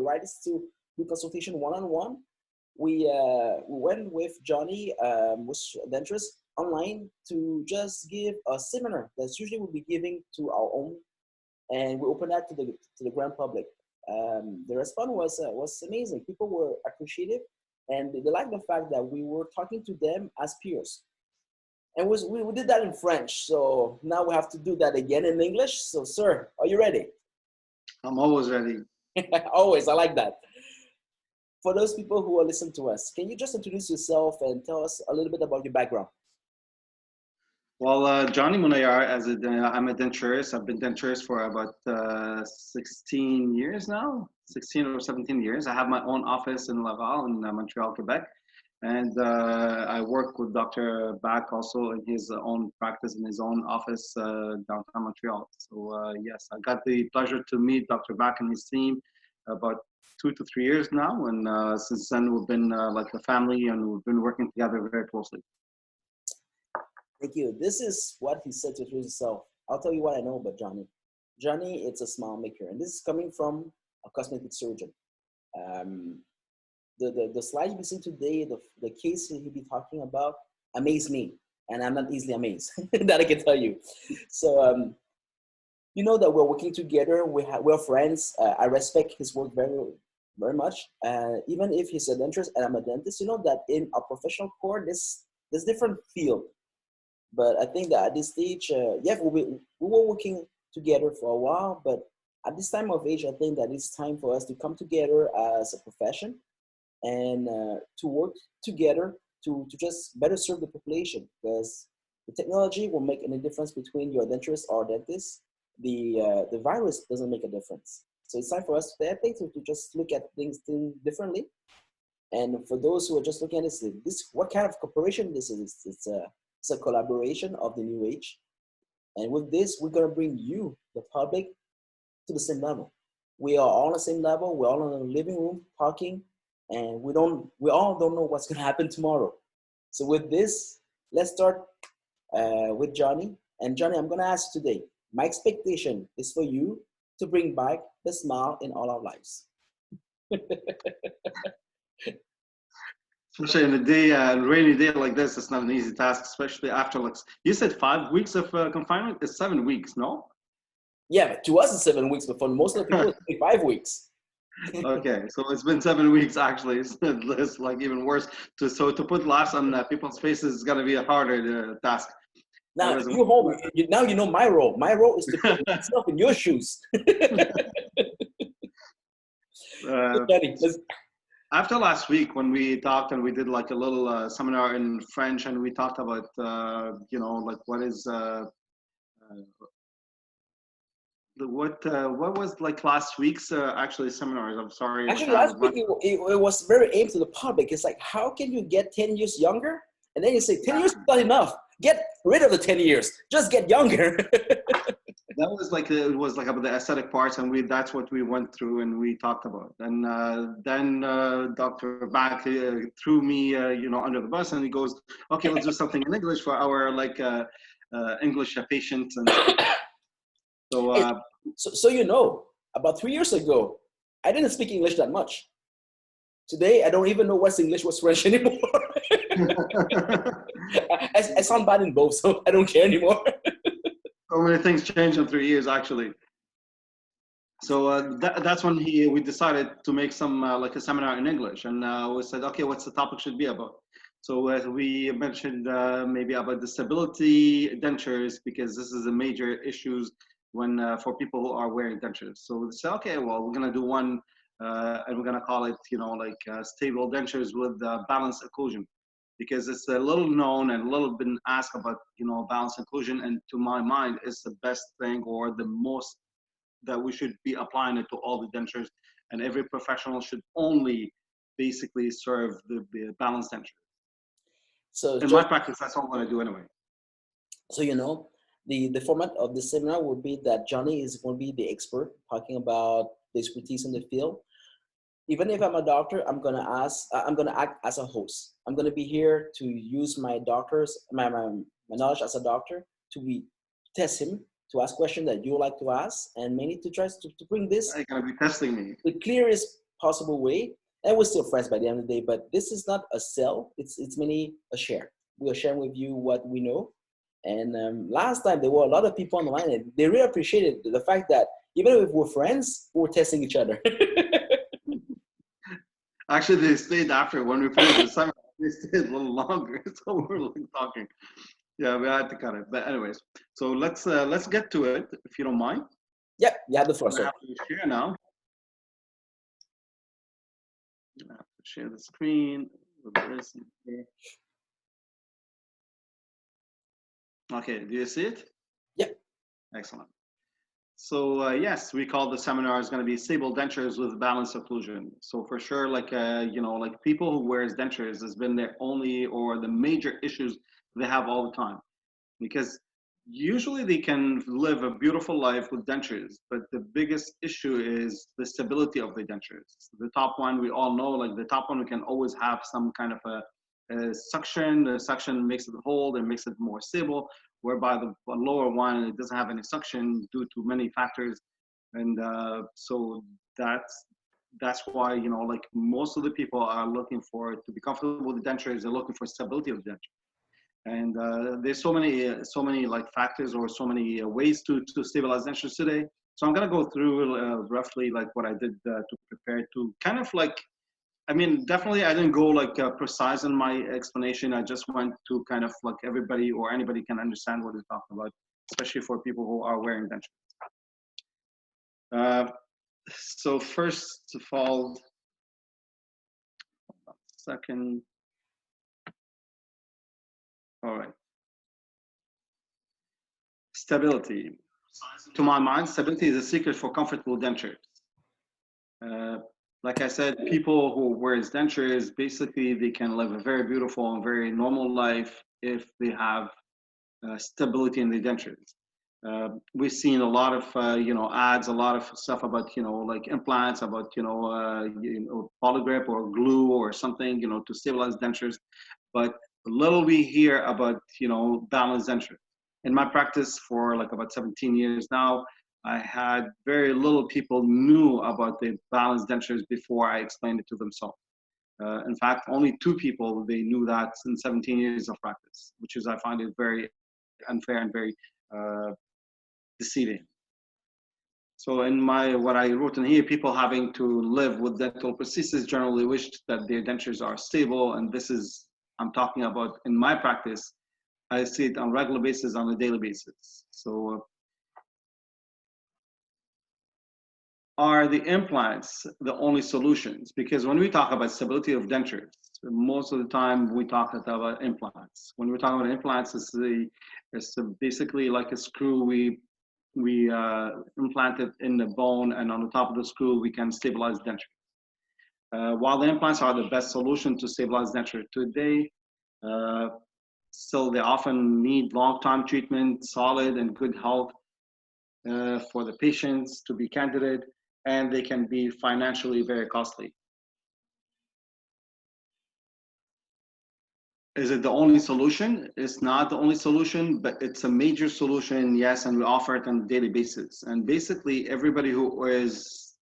right is to do consultation one-on-one. We went with Johnny, with Dentures online to just give a seminar that's usually we'll be giving to our own, and we opened that to the grand public. The response was amazing. People were appreciative, and they liked the fact that we were talking to them as peers. And we did that in French, so now we have to do that again in English. So, sir, are you ready? I'm always ready. Always, I like that. For those people who are listening to us, can you just introduce yourself and tell us a little bit about your background? Well, Johnny Mouyanar, I'm a denturist. I've been denturist for about 16 years now, 16 or 17 years. I have my own office in Laval in Montreal, Quebec. And I work with Dr. Back also in his own practice, in his own office downtown Montreal. So yes, I got the pleasure to meet Dr. Back and his team about 2 to 3 years now. And since then, we've been like a family, and we've been working together very closely. Thank you. This is what he said to introduce himself. I'll tell you what I know about Johnny. Johnny, it's a smile maker. And this is coming from a cosmetic surgeon. The slide you see today, the case he'll be talking about, amazed me, and I'm not easily amazed. That I can tell you. So you know that we're working together. We're friends. I respect his work very, very much. Even if he's a dentist and I'm a dentist, you know that in our professional core, there's different field. But I think that at this stage, yeah, we were working together for a while. But at this time of age, I think that it's time for us to come together as a profession, and to work together to just better serve the population, because the technology will make any difference between your denturist or dentist. The virus doesn't make a difference. So it's time for us today, I think, to just look at things differently. And for those who are just looking at this what kind of cooperation this is? It's a collaboration of the new age. And with this, we're going to bring you, the public, to the same level. We are all on the same level. We're all in the living room talking, and we all don't know what's going to happen tomorrow. So with this, let's start with Johnny. And Johnny, I'm going to ask you today, my expectation is for you to bring back the smile in all our lives. Especially in a day, rainy day like this, it's not an easy task, especially after, like, you said 5 weeks of confinement? It's 7 weeks, no? Yeah, but to us it's 7 weeks, but for most of the people it's 5 weeks. Okay, so it's been 7 weeks actually. It's like even worse. So to put laughs on people's faces is gonna be a harder task. Now now you know my role. My role is to put myself in your shoes. After last week when we talked and we did like a little seminar in French, and we talked about you know, like what is what was like last week's actually seminars? I'm sorry. Actually, last week it was very aimed to the public. It's like, how can you get 10 years younger? And then you say 10 years is not enough. Get rid of the 10 years. Just get younger. That was like, it was like about the aesthetic parts, and that's what we went through and we talked about. And then Dr. Back threw me, you know, under the bus, and he goes, okay, let's do something in English for our like English patients. And so you know, about 3 years ago, I didn't speak English that much. Today, I don't even know what's English, what's French anymore. I sound bad in both, so I don't care anymore. So many things changed in 3 years, actually. So that's when we decided to make some like a seminar in English, and we said, okay, what's the topic should be about? So we mentioned maybe about disability dentures, because this is a major issues when for people who are wearing dentures. So we said, okay, well, we're gonna do one, and we're gonna call it, you know, like stable dentures with balanced occlusion, because it's a little known and a little been asked about, you know, balanced occlusion, and to my mind, it's the best thing, or the most that we should be applying it to all the dentures, and every professional should only basically serve the balanced denture. So in my practice, that's all I'm gonna do anyway. So, you know, the format of the seminar will be that Johnny is going to be the expert talking about the expertise in the field. Even if I'm a doctor, I'm gonna act as a host. I'm gonna be here to use my knowledge as a doctor to test him, to ask questions that you would like to ask, and mainly to try to bring this. You're gonna be testing me. The clearest possible way. And we're still friends by the end of the day, but this is not a sell. It's mainly a share. We are sharing with you what we know. And last time there were a lot of people on the line, and they really appreciated the fact that even if we're friends, we're testing each other. Actually, they stayed after when we finished the seminar. They stayed a little longer, so we're like talking. Yeah, we had to cut it. But anyways, so let's get to it, if you don't mind. Yeah, you have the floor, I sir. have to share now. I have to share the screen. Okay, do you see it? Yeah. Excellent. So yes, we call the seminar is going to be stable dentures with balanced occlusion. So for sure, like like people who wears dentures has been their only or the major issues they have all the time, because usually they can live a beautiful life with dentures, but the biggest issue is the stability of the dentures. The top one we all know, like the top one, we can always have some kind of a suction. The suction makes it hold and makes it more stable, whereby the lower one, it doesn't have any suction due to many factors. And so that's why, like most of the people are looking for to be comfortable with the dentures. They're looking for stability of the denture. And there's so many like factors or so many ways to stabilize dentures today. So I'm gonna go through roughly like what I did to prepare to kind of like, I mean, definitely I didn't go like precise in my explanation. I just went to kind of like everybody or anybody can understand what he's talking about, especially for people who are wearing dentures. So first of all, second, all right. Stability. To my mind, stability is a secret for comfortable dentures. Like I said, people who wear dentures, basically they can live a very beautiful and very normal life if they have stability in the dentures. We've seen a lot of ads, a lot of stuff about like implants, about polygrip or glue or something to stabilize dentures, but little we hear about balanced dentures. In my practice for like about 17 years now, I had very little people knew about the balanced dentures before I explained it to themselves. In fact, only 2 people they knew that in 17 years of practice, which is I find it very unfair and very deceiving. So in what I wrote in here, people having to live with dental prosthesis generally wish that their dentures are stable, and this is, I'm talking about in my practice, I see it on a regular basis, on a daily basis. So are the implants the only solutions? Because when we talk about stability of dentures, most of the time we talk about implants. When we talk about implants, it's basically like a screw we implant it in the bone, and on the top of the screw we can stabilize denture. While the implants are the best solution to stabilize denture today, still they often need long-term treatment, solid and good health for the patients to be candidate, and they can be financially very costly. Is it the only solution? It's not the only solution, but it's a major solution, yes, and we offer it on a daily basis. And basically, everybody who is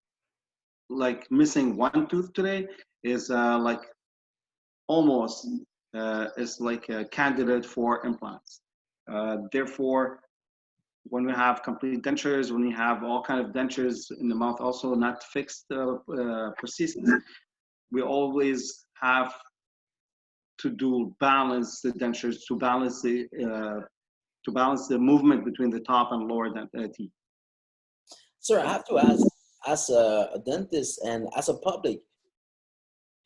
like missing one tooth today is like almost is like a candidate for implants. Therefore, when we have complete dentures, when we have all kind of dentures in the mouth, also not fixed prosthesis, we always have to do balance the dentures, to balance the movement between the top and lower teeth. Sir, I have to ask, as a dentist and as a public,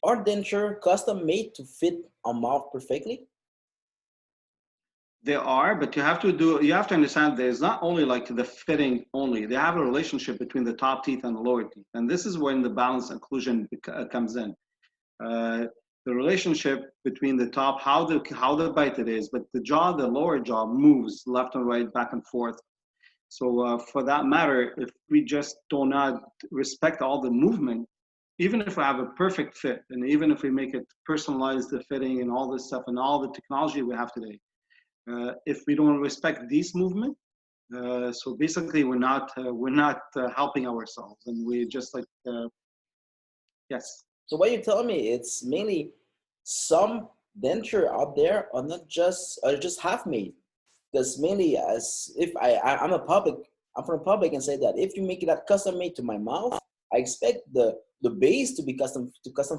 are denture custom made to fit a mouth perfectly? They are, but you have to understand there's not only like the fitting only. They have a relationship between the top teeth and the lower teeth, and this is when the balance occlusion comes in. The relationship between the top, how the bite it is, but the jaw, the lower jaw moves left and right, back and forth. So for that matter, if we just do not respect all the movement, even if we have a perfect fit, and even if we make it personalized, the fitting and all this stuff and all the technology we have today, if we don't respect these movement, so basically we're not helping ourselves, and we just like Yes. So what you're telling me, it's mainly some denture out there are just half made. Because mainly as if I'm from public and say that if you make that custom made to my mouth, I expect the base to be custom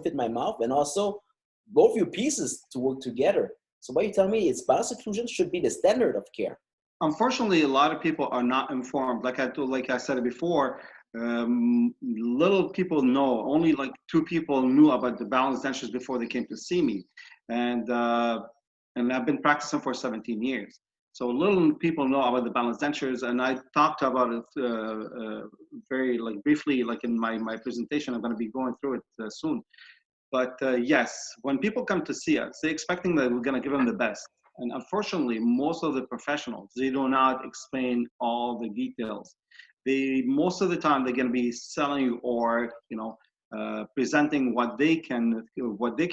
fit my mouth, and also both your pieces to work together. So what you tell me is balance occlusion should be the standard of care. Unfortunately, a lot of people are not informed. Like I said before, little people know. Only like 2 people knew about the balanced dentures before they came to see me, and uh, and I've been practicing for 17 years. So little people know about the balanced dentures, and I talked about it very like briefly, like in my presentation. I'm going to be going through it soon. But yes, when people come to see us, they're expecting that we're going to give them the best. And unfortunately, most of the professionals, they do not explain all the details. Most of the time, they're going to be selling you or, presenting what they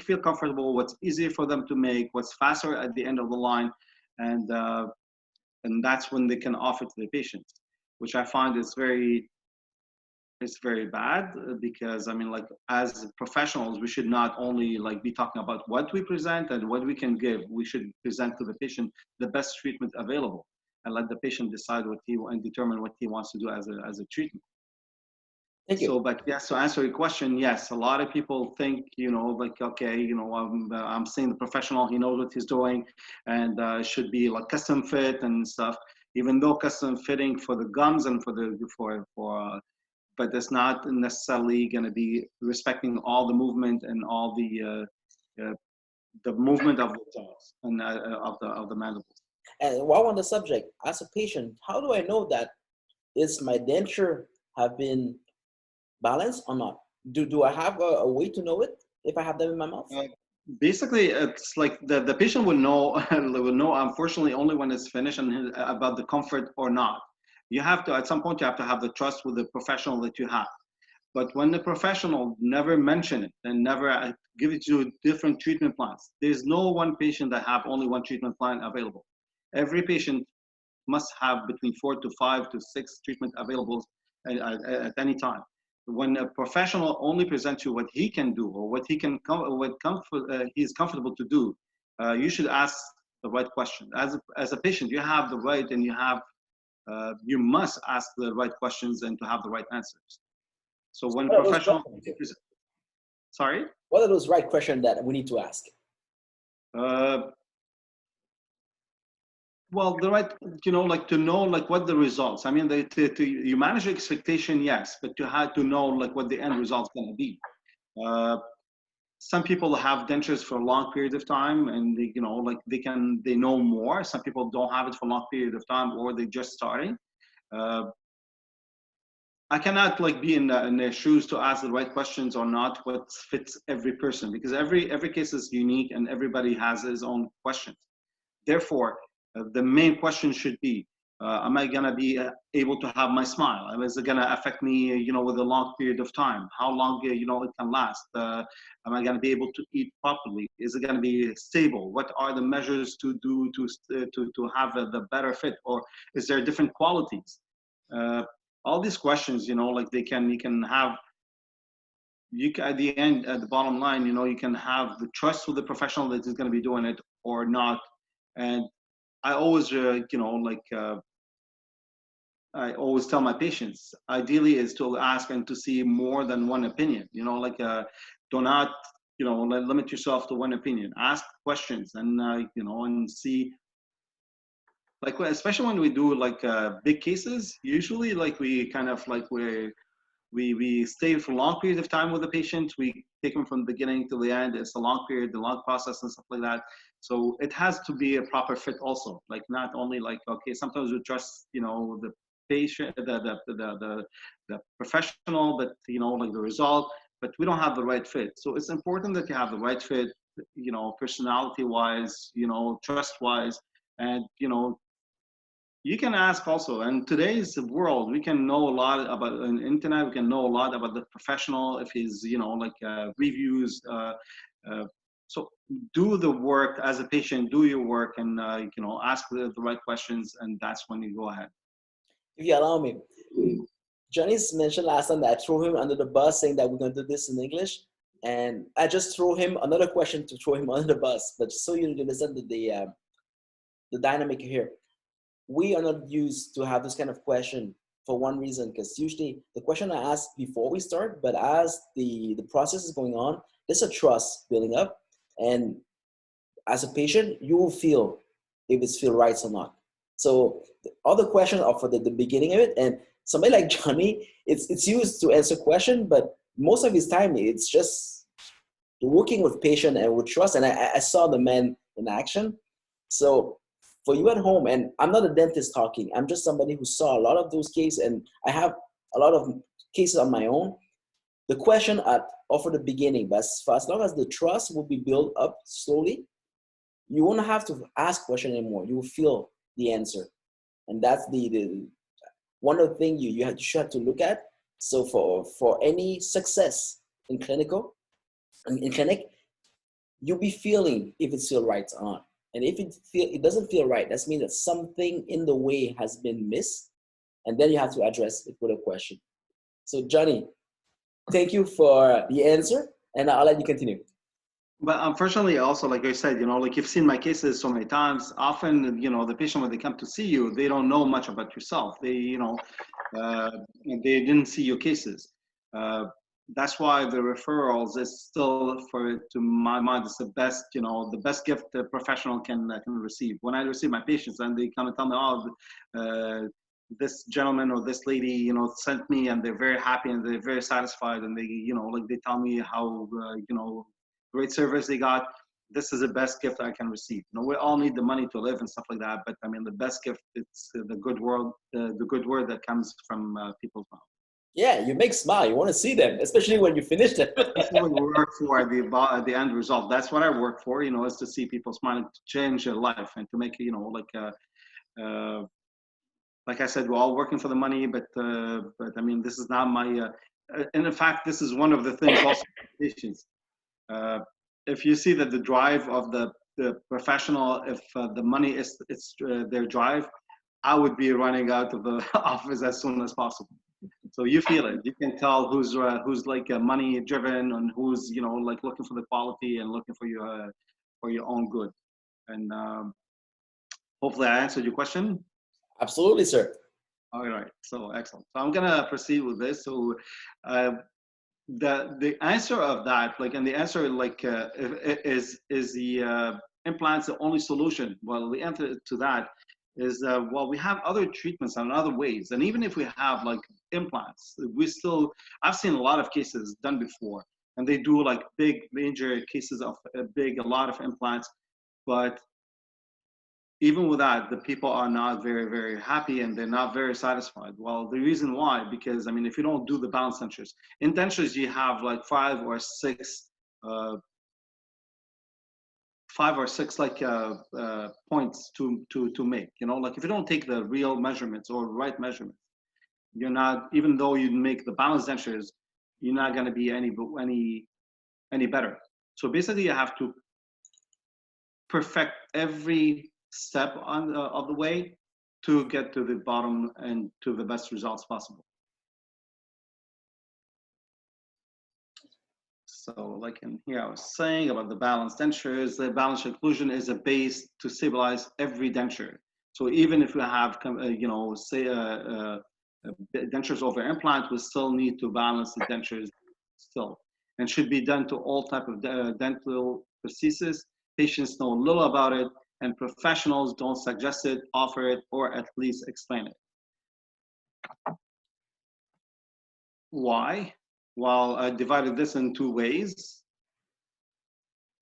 feel comfortable, what's easier for them to make, what's faster at the end of the line. And, uh, and that's when they can offer to the patients, which I find is very bad because I mean, like as professionals, we should not only like be talking about what we present and what we can give. We should present to the patient the best treatment available and let the patient decide and determine what he wants to do as a treatment. Thank you. So, but yes, to answer your question, yes, a lot of people think, like, okay, I'm seeing the professional, he knows what he's doing, and it should be like custom fit and stuff. Even though custom fitting for the gums and but it's not necessarily going to be respecting all the movement and all the movement of the jaws and of the mandibles. And while on the subject, as a patient, how do I know that is my denture have been balanced or not? Do I have a way to know it if I have them in my mouth? Basically, it's like the patient will know will know unfortunately only when it's finished and about the comfort or not. You have to, at some point, you have to have the trust with the professional that you have. But when the professional never mention it and never give it you different treatment plans, there's no one patient that have only one treatment plan available. Every patient must have between 4 to 5 to 6 treatment available at any time. When a professional only presents you what he can do or what he is comfortable to do, you should ask the right question. As a patient, you have the right and you must ask the right questions and to have the right answers. So when What are those professional, questions? sorry? What are those right questions that we need to ask? Uh, well, the right, like to know like what the results. I mean, you manage your expectation, yes, but you had to know like what the end result's going to be. Uh, some people have dentures for a long period of time, and like they know more. Some people don't have it for a long period of time, or they're just starting. Uh, I cannot like be in their shoes to ask the right questions or not. What fits every person because every case is unique and everybody has his own questions. Therefore, the main question should be: am I gonna be able to have my smile? Is it gonna affect me, with a long period of time? How long, it can last? Am I gonna be able to eat properly? Is it gonna be stable? What are the measures to do to have the better fit? Or is there different qualities? All these questions, like you can have at the end, at the bottom line, you can have the trust with the professional that is going to be doing it or not. And I always, I always tell my patients, ideally is to ask and to see more than one opinion. Do not, limit yourself to one opinion. Ask questions and and see. Like especially when we do like big cases, usually like we kind of like we stay for a long period of time with the patient. We take them from the beginning to the end. It's a long period, the long process and stuff like that. So it has to be a proper fit also. Like not only like, okay, sometimes we trust, the patient, the professional, but like the result, but we don't have the right fit. So it's important that you have the right fit, personality wise, trust wise, and, you can ask also, and today's world, we can know a lot about on internet. We can know a lot about the professional if he's, reviews. So do the work as a patient. Do your work, and ask the right questions, and that's when you go ahead. If you allow me, Johnny's mentioned last time that I threw him under the bus saying that we're going to do this in English. And I just threw him another question to throw him under the bus. But just so you understand the dynamic here, we are not used to have this kind of question for one reason, because usually the question I ask before we start, but as the process is going on, there's a trust building up. And as a patient, you will feel if it's feel right or not. So all the questions are for the beginning of it. And somebody like Johnny, it's used to answer question, but most of his time it's just working with patient and with trust. And I saw the man in action. So for you at home, and I'm not a dentist talking, I'm just somebody who saw a lot of those cases, and I have a lot of cases on my own. The question at offer the beginning, but as long as the trust will be built up slowly, you won't have to ask question anymore. You will feel the answer. And that's the one of the things you should have to look at. So for any success in in clinic, you'll be feeling if it's feel right or not. And if it doesn't feel right, that means that something in the way has been missed, and then you have to address it with a question. So Johnny, thank you for the answer, and I'll let you continue. But unfortunately, also, like I said, like you've seen my cases so many times. Often, the patient, when they come to see you, they don't know much about yourself. They they didn't see your cases. That's why the referrals is still, to my mind, is the best, the best gift a professional can receive. When I receive my patients and they come and tell me, oh, this gentleman or this lady, sent me, and they're very happy and they're very satisfied, and they, like they tell me how, great service they got. This is the best gift I can receive. We all need the money to live and stuff like that, but I mean, the best gift, it's the good word that comes from people's mouth. Yeah, you make smile. You want to see them, especially when you finish them. That's what we work for, the end result. That's what I work for, is to see people smiling, to change their life, and to make, like I said, we're all working for the money, but I mean, this is not my, and in fact, this is one of the things also patients. If you see that the drive of the professional, if the money is their drive, I would be running out of the office as soon as possible. So you feel it. You can tell who's like money driven, and who's like looking for the quality and looking for your own good. And hopefully I answered your question. Absolutely, sir. All right. So excellent. So I'm gonna proceed with this. So the answer of that, and the answer is the implants the only solution? Well, the answer to that is well, we have other treatments and other ways, and even if we have implants, I've seen a lot of cases done before, and they do big major cases of a lot of implants, but even with that, the people are not very, very happy, and they're not very satisfied. Well, the reason why, because I mean, if you don't do the balance dentures, in dentures you have 5 or 6 points to make. If you don't take the real measurements or right measurements, you're not, even though you make the balance dentures, you're not going to be any better. So basically, you have to perfect every step of the way to get to the bottom and to the best results possible. So in here I was saying about the balanced dentures, the balanced occlusion is a base to stabilize every denture. So even if we have, say dentures over implant, we still need to balance the dentures still, and should be done to all type of dental prosthesis. Patients know little about it, and professionals don't suggest it, offer it, or at least explain it. Why? Well, I divided this in 2 ways.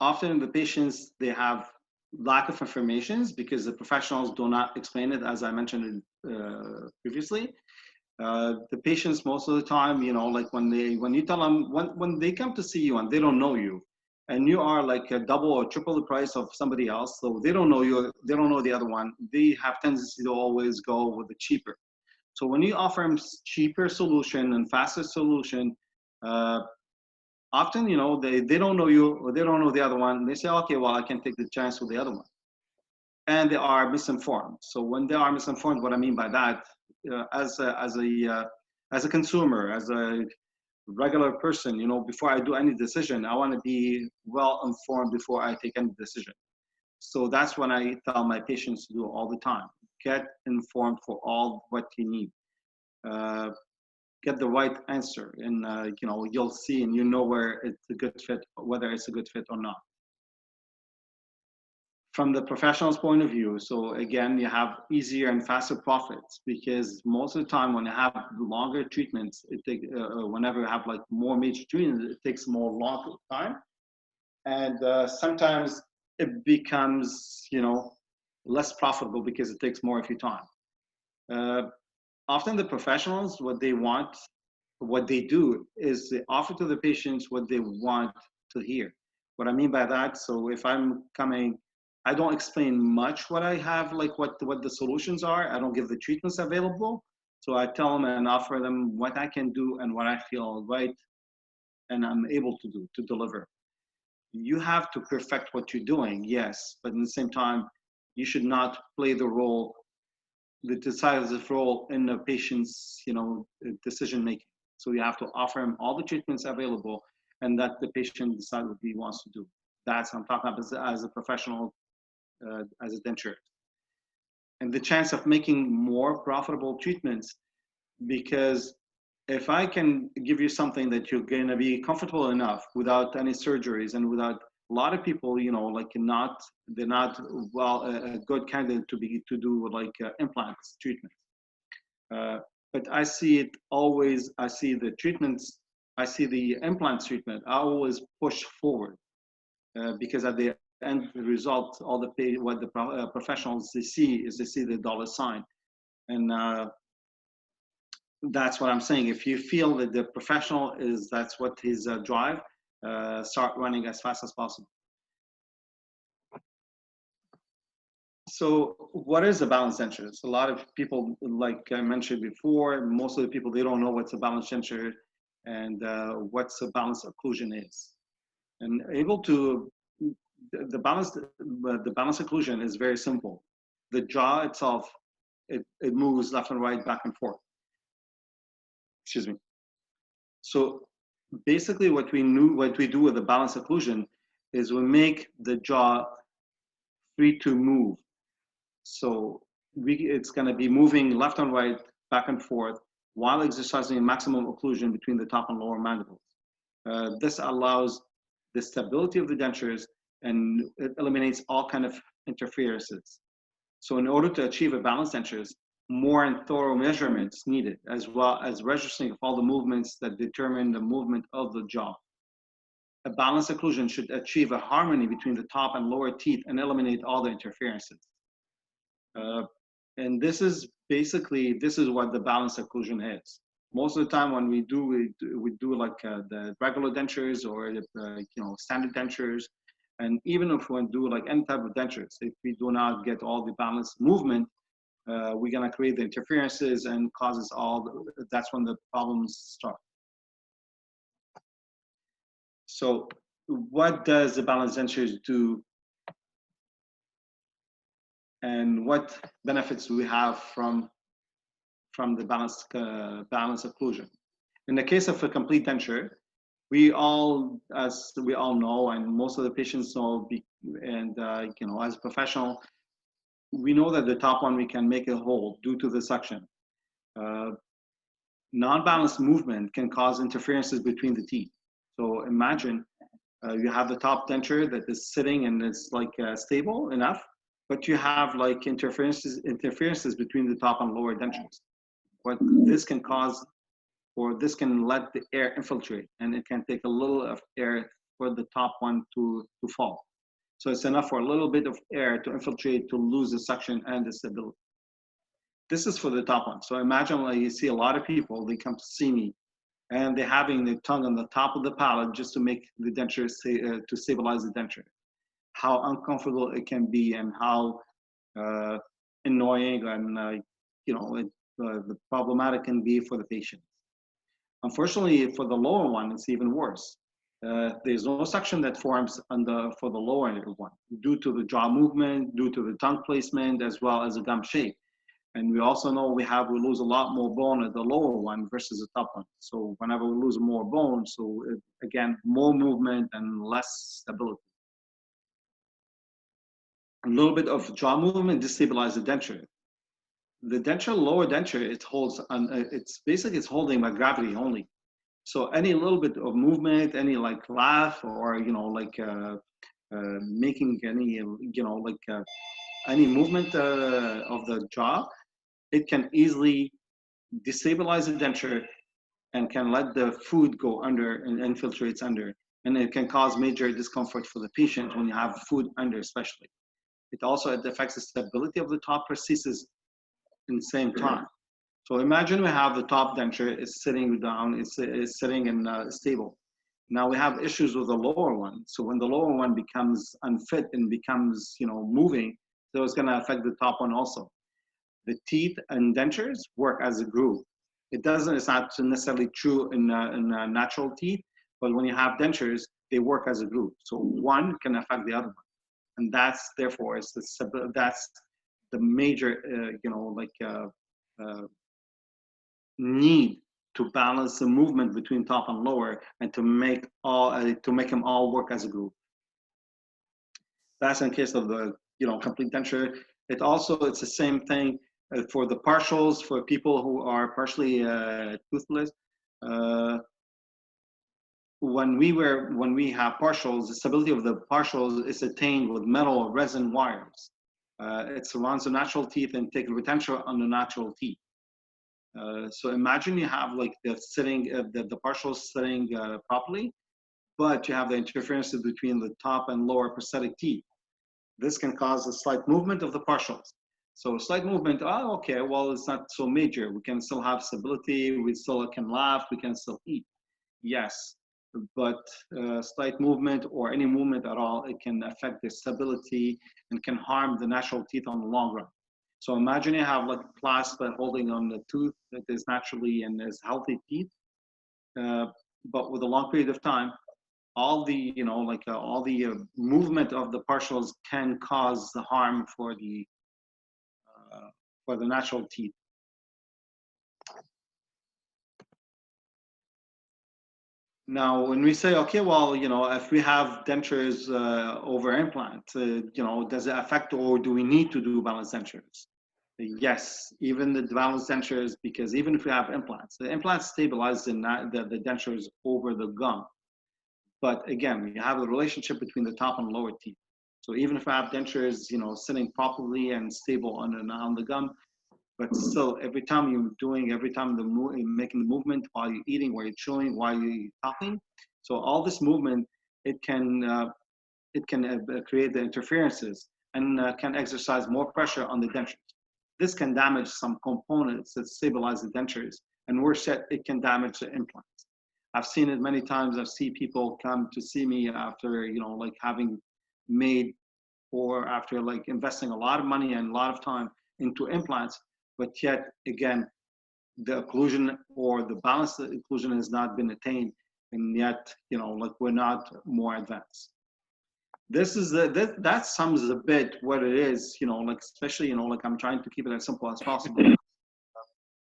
Often the patients, they have lack of information because the professionals do not explain it, as I mentioned previously. The patients, most of the time, when you tell them, when they come to see you and they don't know you, and you are a double or triple the price of somebody else, so they don't know you, they don't know the other one, they have tendency to always go with the cheaper. So when you offer them cheaper solution and faster solution, often, they don't know you, or they don't know the other one. They say, okay, well, I can take the chance with the other one. And they are misinformed. So when they are misinformed, what I mean by that, as as a consumer, as a regular person, you know, before I do any decision, I want to be well informed before I take any decision. So that's when I tell my patients to do all the time. Get informed for all what you need. Get the right answer, and you know, you'll see and you know where it's a good fit, whether it's a good fit or not. From the professional's point of view, so again, you have easier and faster profits, because most of the time when you have longer treatments, whenever you have like more major treatments, it takes more long time, and sometimes it becomes, you know, less profitable because it takes more of your time. Often the professionals, what they do is they offer to the patients what they want to hear. What I mean by that, so if I'm coming, I don't explain much what I have, like what the solutions are. I don't give the treatments available. So I tell them and offer them what I can do and what I feel right and I'm able to do, to deliver. You have to perfect what you're doing, yes, but at the same time, you should not play the role, the decisive role in the patient's, you know, decision making. So you have to offer him all the treatments available, and that the patient decide what he wants to do. That's what I'm talking about as a professional, as a denture. And the chance of making more profitable treatments, because if I can give you something that you're going to be comfortable enough without any surgeries and without a lot of people, you know, like they're not well a good candidate to do like implants treatment. But I see it always. I see the treatments. I see the implant treatment. I always push forward because at the end result, all the what the professionals they see the dollar sign, and that's what I'm saying. If you feel that the professional that's what his drive, start running as fast as possible. So what is a balanced denture? A lot of people, like I mentioned before, most of the people, they don't know what's a balanced denture and what's a balanced occlusion is. And the balanced occlusion is very simple. The jaw itself, it moves left and right, back and forth. Excuse me. So basically what we do with the balanced occlusion is we make the jaw free to move. So it's going to be moving left and right, back and forth, while exercising maximum occlusion between the top and lower mandibles. This allows the stability of the dentures, and it eliminates all kind of interferences. So in order to achieve a balanced dentures, more and thorough measurements needed, as well as registering of all the movements that determine the movement of the jaw. A balanced occlusion should achieve a harmony between the top and lower teeth and eliminate all the interferences. And this is what the balanced occlusion is. Most of the time when we do like the regular dentures or standard dentures, and even if we do like any type of dentures, if we do not get all the balanced movement, we're gonna create the interferences and causes that's when the problems start. So what does the balanced dentures do? And what benefits do we have from the balanced occlusion? In the case of a complete denture, as we all know, and most of the patients know, and as a professional, we know that the top one we can make it whole due to the suction. Non-balanced movement can cause interferences between the teeth. So imagine you have the top denture that is sitting and it's like stable enough, but you have like interferences between the top and lower dentures. What this can cause, or this can let the air infiltrate, and it can take a little of air for the top one to fall. So it's enough for a little bit of air to infiltrate to lose the suction and the stability. This is for the top one. So imagine like you see a lot of people, they come to see me and they're having the tongue on the top of the palate just to make the denture, to stabilize the denture. How uncomfortable it can be, and how annoying and the problematic can be for the patient. Unfortunately, for the lower one, it's even worse. There's no suction that forms for the lower one due to the jaw movement, due to the tongue placement, as well as the gum shape. And we also know we lose a lot more bone at the lower one versus the top one. So whenever we lose more bone, so again, more movement and less stability. A little bit of jaw movement destabilizes the denture. The denture, lower denture, it holds, it's holding by gravity only. So any little bit of movement, any like laugh or, making any, any movement of the jaw, it can easily destabilize the denture and can let the food go under and infiltrates under. And it can cause major discomfort for the patient when you have food under, especially. It also affects the stability of the top prosthesis in the same time. So imagine we have the top denture is sitting down, is sitting in stable. Now we have issues with the lower one. So when the lower one becomes unfit and becomes, moving, so it's going to affect the top one also. The teeth and dentures work as a group. It's not necessarily true in natural teeth, but when you have dentures, they work as a group. So one can affect the other one. And that's therefore, that's the major, need to balance the movement between top and lower and to make them all work as a group. That's in case of the complete denture. It's the same thing for the partials for people who are partially toothless. When we have partials, the stability of the partials is attained with metal or resin wires. It surrounds the natural teeth and takes retention on the natural teeth. So imagine you have like the partials sitting properly, but you have the interference between the top and lower prosthetic teeth. This can cause a slight movement of the partials. So slight movement, okay, well, it's not so major. We can still have stability, we still can laugh, we can still eat. Yes, but slight movement or any movement at all, it can affect the stability and can harm the natural teeth on the long run. So imagine you have like a clasp holding on the tooth that is naturally and is healthy teeth, but with a long period of time, all the movement of the partials can cause the harm for the natural teeth. Now, when we say, okay, well, if we have dentures over implant, does it affect or do we need to do balanced dentures? Yes, even the balanced dentures, because even if we have implants, the implants stabilize the dentures over the gum. But again, you have the relationship between the top and lower teeth. So even if I have dentures, sitting properly and stable on the gum, but still, every time you're making the movement while you're eating, while you're chewing, while you're talking, so all this movement, it can create the interferences and can exercise more pressure on the dentures. This can damage some components that stabilize the dentures, and worse yet, it can damage the implants. I've seen it many times. I've seen people come to see me after, having made or after investing a lot of money and a lot of time into implants, but yet again, the occlusion or the balanced occlusion has not been attained, and yet, we're not more advanced. This is that sums a bit what it is, especially, I'm trying to keep it as simple as possible.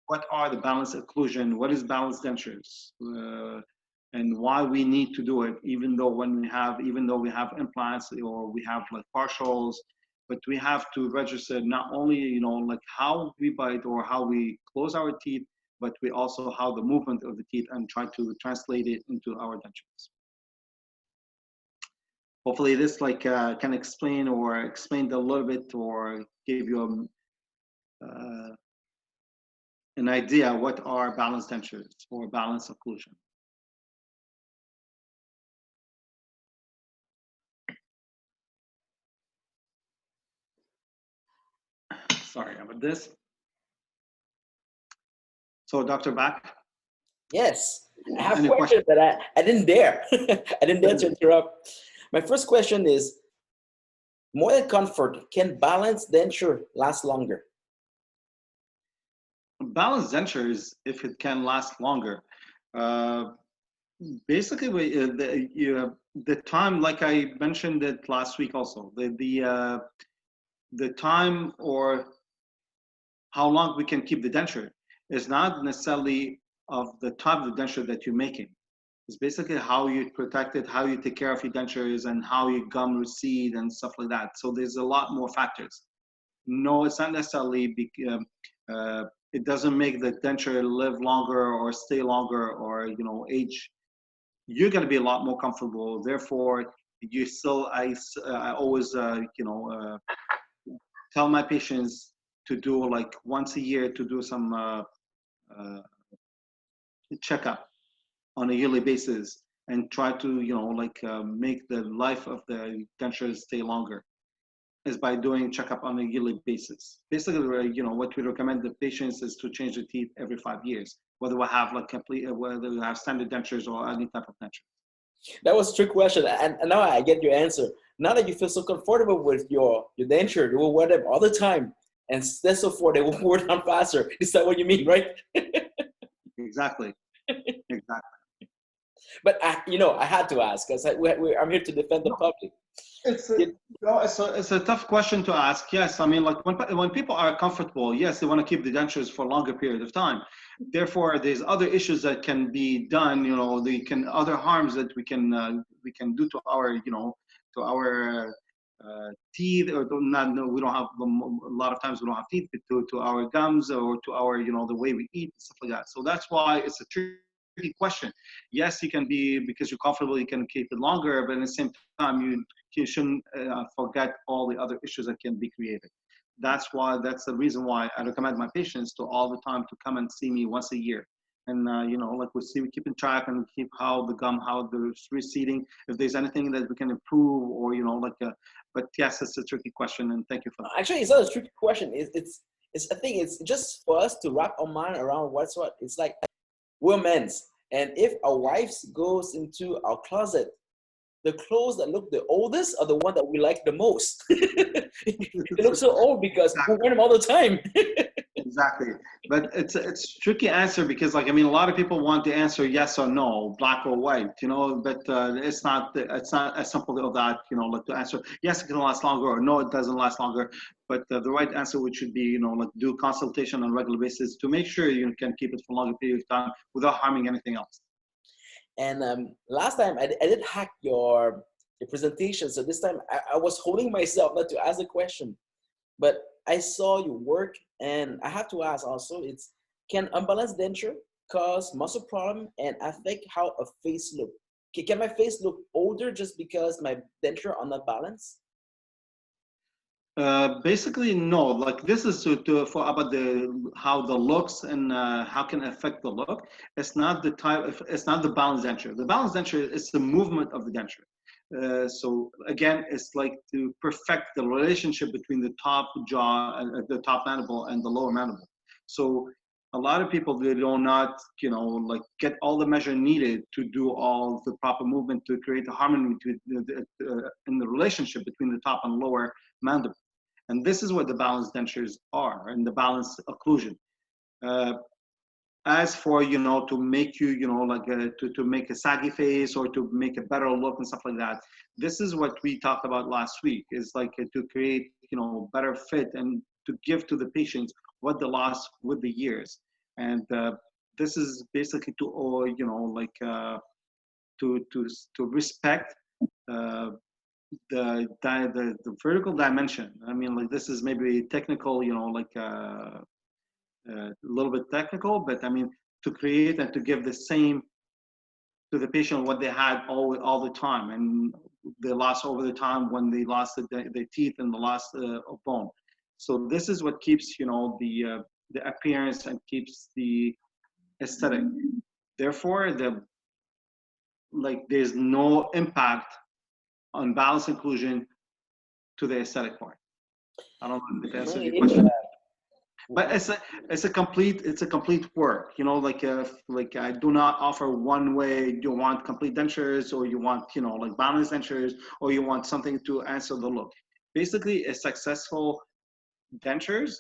What are the balanced occlusion? What is balanced dentures? And why we need to do it, even though we have implants or we have partials, but we have to register not only how we bite or how we close our teeth, but we also how the movement of the teeth and try to translate it into our dentures. Hopefully this can explain a little bit or give you an idea what are balanced dentures or balanced occlusion. Sorry about this. So Dr. Bach? Yes, I have questions that I didn't dare. I didn't dare to interrupt. My first question is, more than comfort, can balanced denture last longer? Balanced dentures, if it can last longer, basically the time, like I mentioned it last week also, the time or how long we can keep the denture is not necessarily of the type of denture that you're making. It's basically how you protect it, how you take care of your dentures, and how your gum recede and stuff like that. So there's a lot more factors. No, it's not necessarily, it doesn't make the denture live longer or stay longer or, you know, age. You're going to be a lot more comfortable. Therefore, you still, I always, tell my patients to do like once a year to do some uh, checkup on a yearly basis and try to, make the life of the dentures stay longer is by doing checkup on a yearly basis. Basically, what we recommend the patients is to change the teeth every 5 years, whether we have whether we have standard dentures or any type of denture. That was a trick question, and now I get your answer. Now that you feel so comfortable with your denture, you will wear them all the time, and so forth, they will wear down faster. Is that what you mean, right? Exactly. Exactly. But I had to ask because I'm here to defend the public. It's a tough question to ask. Yes, I mean, like when people are comfortable, yes, they want to keep the dentures for a longer period of time. Therefore, there's other issues that can be done. Other harms that we can do to our teeth, or not. No, we don't have a lot of times we don't have teeth, but to our gums or to our the way we eat and stuff like that. So that's why it's a tricky question. Yes, you can be, because you're comfortable, you can keep it longer, but at the same time, you shouldn't forget all the other issues that can be created. That's the reason why I recommend my patients to all the time to come and see me once a year. And we keep in track and keep how the receding, if there's anything that we can improve, or but yes, it's a tricky question, and thank you for that. Actually, it's not a tricky question. I think it's just for us to wrap our mind around what's what. It's like we're men's, and if our wives goes into our closet, the clothes that look the oldest are the one that we like the most. They look so old because we wear them all the time. Exactly, but it's a tricky answer because, a lot of people want to answer yes or no, black or white, but it's not as simple as that, to answer yes, it can last longer, or no, it doesn't last longer. But the right answer, which should be, do consultation on a regular basis to make sure you can keep it for a longer period of time without harming anything else. And last time I did hack your presentation, so this time I was holding myself not to ask the question, but I saw your work, and I have to ask also, can unbalanced denture cause muscle problem and affect how a face look? Can my face look older just because my denture are not balanced? Basically, no. Like, this is for about how the looks and how can affect the look. It's not it's not the balanced denture. The balanced denture is the movement of the denture. So again, it's like to perfect the relationship between the top jaw and the top mandible and the lower mandible. So a lot of people, they do not, get all the measure needed to do all the proper movement to create the harmony in the relationship between the top and lower mandible. And this is what the balanced dentures are, and the balanced occlusion. As for, to make you, to make a saggy face or to make a better look and stuff like that, this is what we talked about last week, is like to create, better fit and to give to the patients what they lost with the years. And this is basically to, to respect the vertical dimension. I mean, like, this is maybe technical, a little bit technical, but I mean, to create and to give the same to the patient what they had all the time, and they lost over the time when they lost the teeth and the loss of bone. So this is what keeps, the appearance and keeps the aesthetic. Therefore, there's no impact on balance inclusion to the aesthetic part. I don't know if it answers your question. But it's a complete work, like I do not offer one way. You want complete dentures, or you want, like, balanced dentures, or you want something to answer the look. Basically, a successful dentures,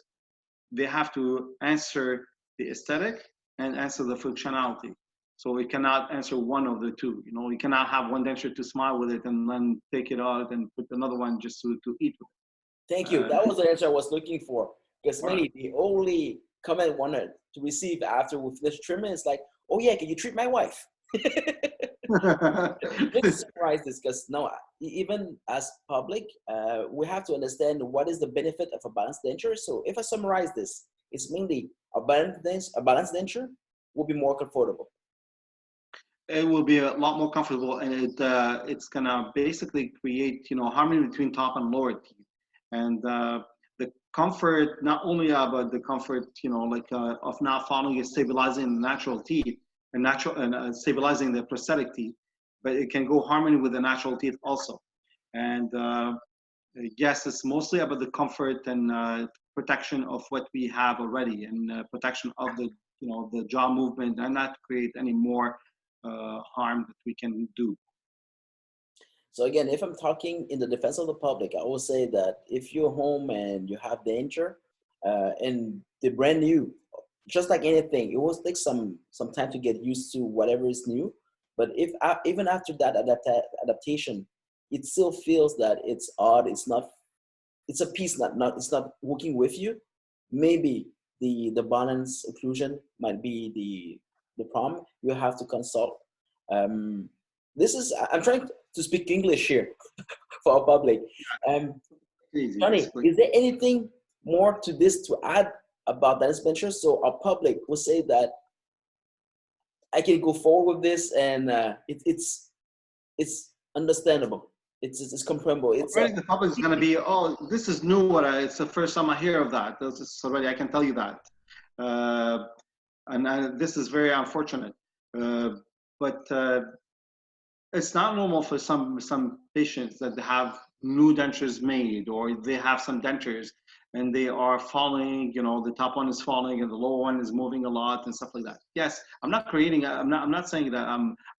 they have to answer the aesthetic and answer the functionality. So we cannot answer one of the two. You cannot have one denture to smile with it and then take it out and put another one just to eat with it. Thank you. That was the answer I was looking for. Because All right. mainly the only comment wanted to receive after we finish treatment is like, oh yeah, can you treat my wife? Let's summarize this because now, even as public, we have to understand what is the benefit of a balanced denture. So if I summarize this, it's mainly a balanced denture will be more comfortable. It will be a lot more comfortable, and it's gonna basically create harmony between top and lower teeth, and the comfort, not only about the comfort of not following and stabilizing the natural teeth and stabilizing the prosthetic teeth, but it can go harmony with the natural teeth also. And yes, it's mostly about the comfort and protection of what we have already, and protection of the jaw movement, and not create any more harm that we can do. So again, if I'm talking in the defense of the public, I will say that if you're home and you have danger, and they're brand new, just like anything, it will take some time to get used to whatever is new. But if even after that adaptation, it still feels that it's odd. It's not. It's a piece not. It's not working with you. Maybe the balance occlusion might be the problem. You have to consult. Um, this is I'm trying to speak English here for our public. Um, Easy, Johnny, basically. is there anything more to this to add about that venture? So our public will say that I can go forward with this, and it's understandable. It's comprehensible. It's Already the public is going to be, oh, this is new. It's the first time I hear of that. This is already, I can tell you that. Uh, and this is very unfortunate. Uh, but it's not normal for some patients that have new dentures made, or they have some dentures and they are falling. The top one is falling and the lower one is moving a lot and stuff like that. Yes, I'm not saying that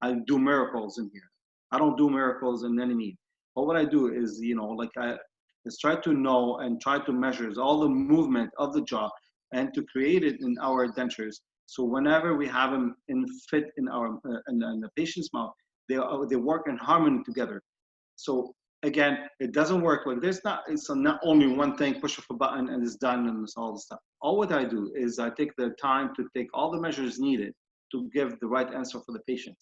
I do miracles in here. I don't do miracles in any means. But what I do is, is try to know and try to measure all the movement of the jaw, and to create it in our dentures. So whenever we have them fit in our in the patient's mouth, they work in harmony together. So again, it doesn't work like this. It's not only one thing, push of a button and it's done, and it's all the stuff. All what I do is I take the time to take all the measures needed to give the right answer for the patient.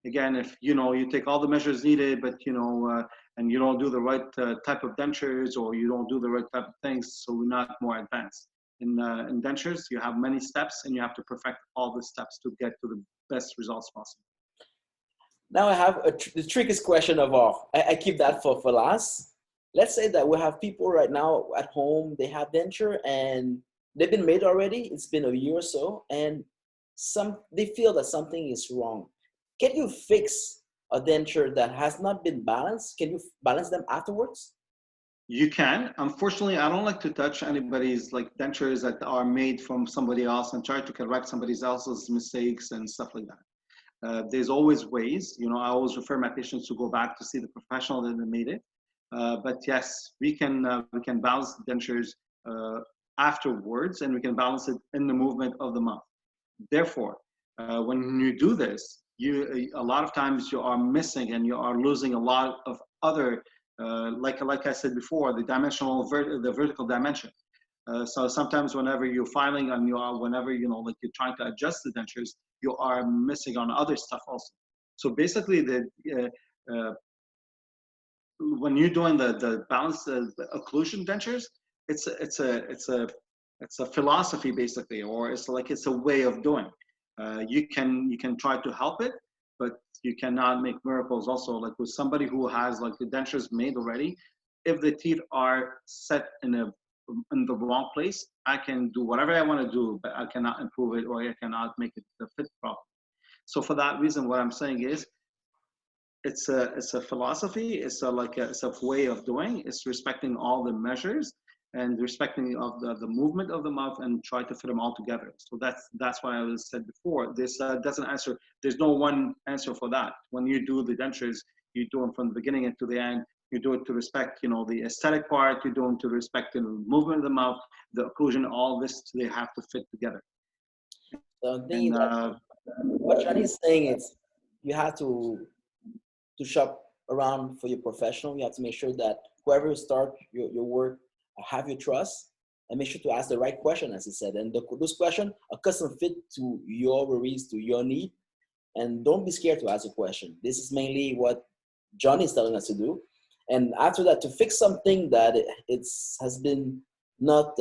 Again, if you take all the measures needed, but and you don't do the right type of dentures, or you don't do the right type of things, so we're not more advanced. In dentures, you have many steps, and you have to perfect all the steps to get to the best results possible. Now I have the trickiest question of all. I keep that for last. Let's say that we have people right now at home, they have denture and they've been made already. It's been a year or so, and they feel that something is wrong. Can you fix a denture that has not been balanced? Can you balance them afterwards? You can. Unfortunately, I don't like to touch anybody's dentures that are made from somebody else and try to correct somebody else's mistakes and stuff like that. There's always ways. I always refer my patients to go back to see the professional that made it. But yes, we can balance the dentures afterwards, and we can balance it in the movement of the mouth. Therefore, when you do this, a lot of times you are missing and you are losing a lot of other, like I said before, the vertical dimension. So sometimes whenever you're filing and whenever you're trying to adjust the dentures, you are missing on other stuff also. So basically, when you're doing the balance the occlusion dentures, it's a philosophy basically, or it's a way of doing. You can try to help it, but you cannot make miracles. Also, like with somebody who has the dentures made already, if the teeth are set in the wrong place, I can do whatever I want to do, but I cannot improve it, or I cannot make it the fit properly. So for that reason, what I'm saying is, it's a philosophy. It's a way of doing. It's respecting all the measures and respecting of the movement of the mouth, and try to fit them all together. So that's why I said before. This doesn't answer. There's no one answer for that. When you do the dentures, you do them from the beginning and to the end. You do it to respect, the aesthetic part. You do them to respect the movement of the mouth, the occlusion. All this, they have to fit together. So I'm thinking that what Johnny is saying is you have to shop around for your professional. You have to make sure that whoever you start your work have your trust. and make sure to ask the right question, as he said. And those questions are custom fit to your worries, to your need. And don't be scared to ask a question. This is mainly what Johnny is telling us to do. And after that, to fix something that has been not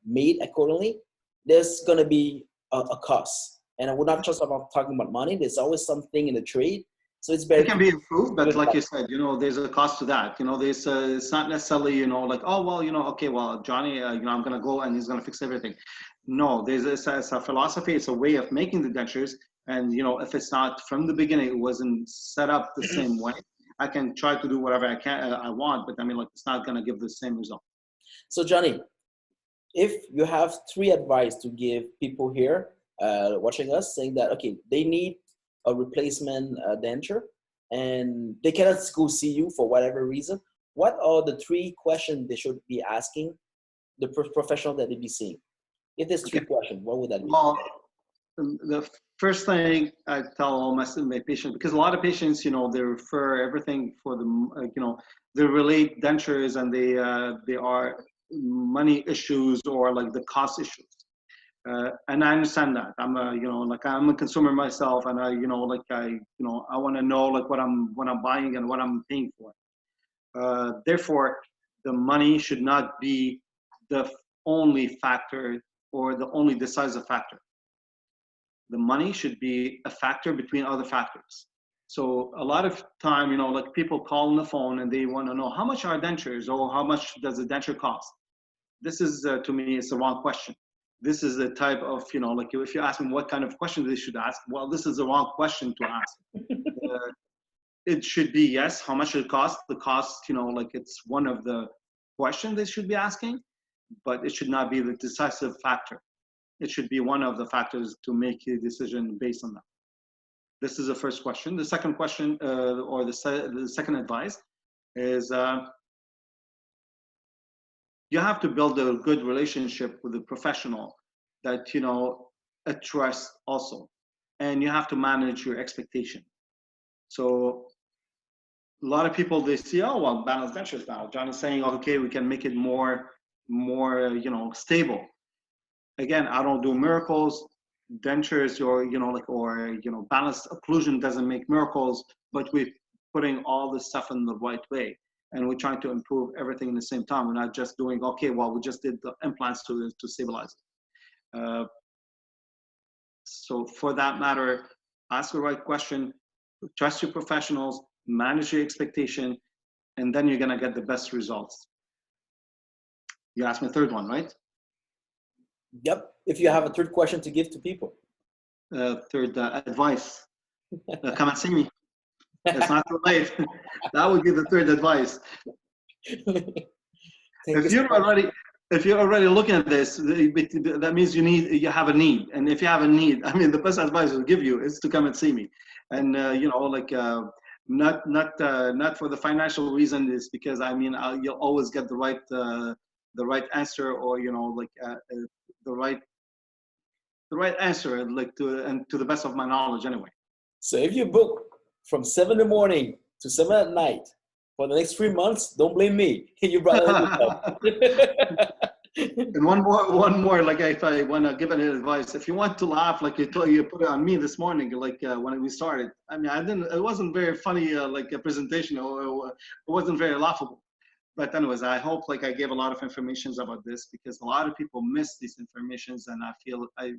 made accordingly, there's going to be a cost. And we're not just about talking about money. There's always something in the trade. So it's better. It can be improved, but like you said, there's a cost to that. There's it's not necessarily, like, oh, well, okay, well, Johnny, I'm going to go and he's going to fix everything. No, it's a philosophy. It's a way of making the dentures. And, if it's not from the beginning, it wasn't set up the same way. I can try to do whatever I want, but it's not going to give the same result. So Johnny, if you have 3 advice to give people here watching us, saying that, okay, they need a replacement denture and they cannot go see you for whatever reason, what are the 3 questions they should be asking the professional that they be seeing? If there's 3 questions, what would that be? Well, the first thing I tell all my patients, because a lot of patients, they refer everything for the, they relate dentures and they are money issues or like the cost issues. And I understand that. I'm a consumer myself, and I want to know like what I'm buying and what I'm paying for. Therefore, the money should not be the only factor or the only decisive factor. The money should be a factor between other factors. So a lot of time, like people call on the phone and they want to know how much are dentures or how much does a denture cost. This is, to me, it's the wrong question. This is the type of, like if you ask them what kind of question they should ask, well, this is the wrong question to ask. It should be, yes, how much it costs. The cost, like it's one of the questions they should be asking, but it should not be the decisive factor. It should be one of the factors to make a decision based on that. This is the first question. The second question, or the second advice, is you have to build a good relationship with a professional that a trust also, and you have to manage your expectation. So a lot of people, they see, oh well, balanced dentures now. Johnny's saying, okay, we can make it more stable. Again, I don't do miracles. Dentures or balanced occlusion doesn't make miracles, but we're putting all this stuff in the right way, and we're trying to improve everything in the same time. We're not just doing, okay, well, we just did the implants to stabilize it. So for that matter, ask the right question, trust your professionals, manage your expectation, and then you're gonna get the best results. You asked me a third one, right? Yep. If you have a third question to give to people. Third advice. Come and see me. It's not too late. That would be the third advice. If you're already looking at this, that means you have a need. And if you have a need, the best advice I'll give you is to come and see me. And not for the financial reason, is because you'll always get the right answer, or the right answer, to the best of my knowledge anyway. So if you book from 7 in the morning to 7 at night for the next 3 months, don't blame me. You brought it up. And one more, like if I want to give an advice, if you want to laugh, like you put it on me this morning, when we started. It wasn't very funny, like a presentation, or it wasn't very laughable. But anyways, I hope I gave a lot of information about this, because a lot of people miss these informations, and I feel I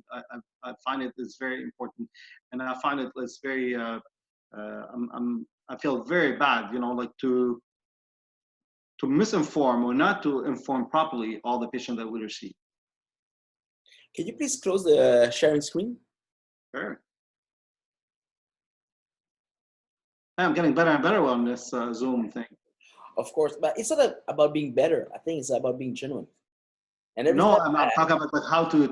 find it is very important, and I find it is very I feel very bad, to misinform or not to inform properly all the patients that we receive. Can you please close the sharing screen? Sure. I'm getting better and better on this Zoom thing. Of course, but it's not about being better. I think it's about being genuine. And no, I'm talking about how to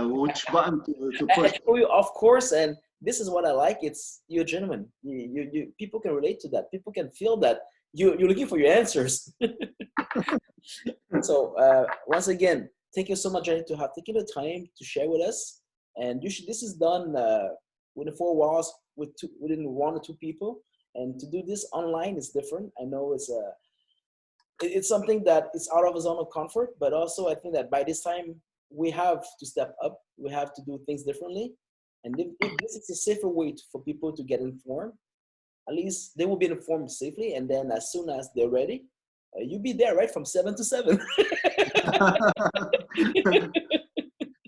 which button to push. Of course, and this is what I like. It's you're genuine. You people can relate to that. People can feel that you're looking for your answers. So once again, thank you so much, Johnny, to have taken the time to share with us. And this is done within 4 walls within 1 or 2 people. And to do this online is different. I know it's it's something that is out of a zone of comfort, but also I think that by this time we have to step up. We have to do things differently. And if this is a safer way for people to get informed, at least they will be informed safely. And then as soon as they're ready, you'll be there, right? From 7 to 7.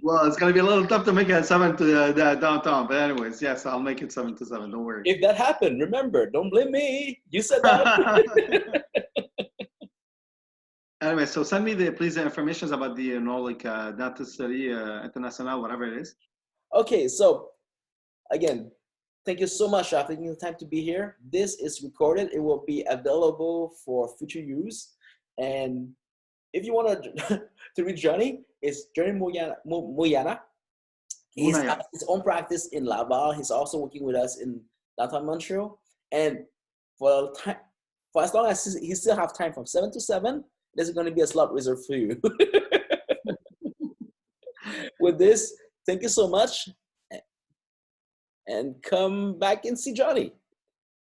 Well, it's going to be a little tough to make it 7 to downtown. But anyways, yes, I'll make it 7 to 7. Don't worry. If that happened, remember, don't blame me. You said that. Anyway, so send me please the information about the, Dentistry International, whatever it is. Okay, so again, thank you so much for taking the time to be here. This is recorded. It will be available for future use. And if you want to read Johnny, it's Johnny Mouyanar. He has his own practice in Laval. He's also working with us in downtown Montreal. And for as long as he still have time from 7 to 7, there's going to be a slot reserved for you. With this, thank you so much. And come back and see Johnny.